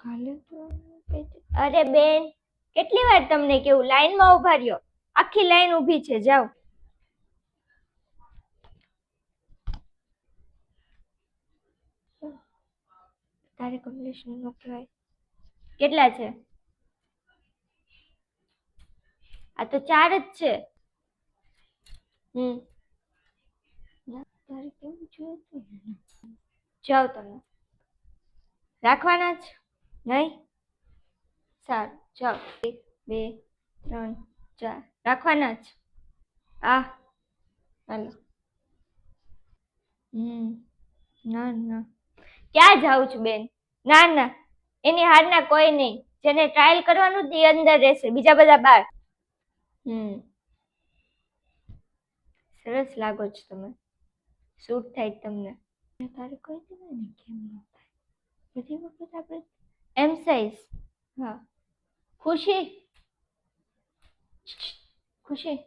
કાલે તો અરે બેન કેટલી વાર તમને કેવું લાઈનમાં ઉભા રહ્યો આખી લાઈન ઊભી છે જાઓ તારે કમ્પ્લીશન નો કહેવાય કેટલા છે આ તો 4 જ છે તારે કેવું જોઈએ જાઓ તમે રાખવાના જ નહીં સારું જાઓ 1 2 3 4 રાખવાના જ હાલો ના ના ક્યાં જાઉં છું બેન ના ના એની હારના કોઈ નહીં જેને ટ્રાયલ કરવાનું તે અંદર રહેશે બીજા બધા બહાર સરસ લાગો છો તમે શૂટ થાય તમને તારે કોઈ દેવાય ને કેમ ન થાય બધી વખત આપણે એમ સાઈઝ હા ખુશી ખુશી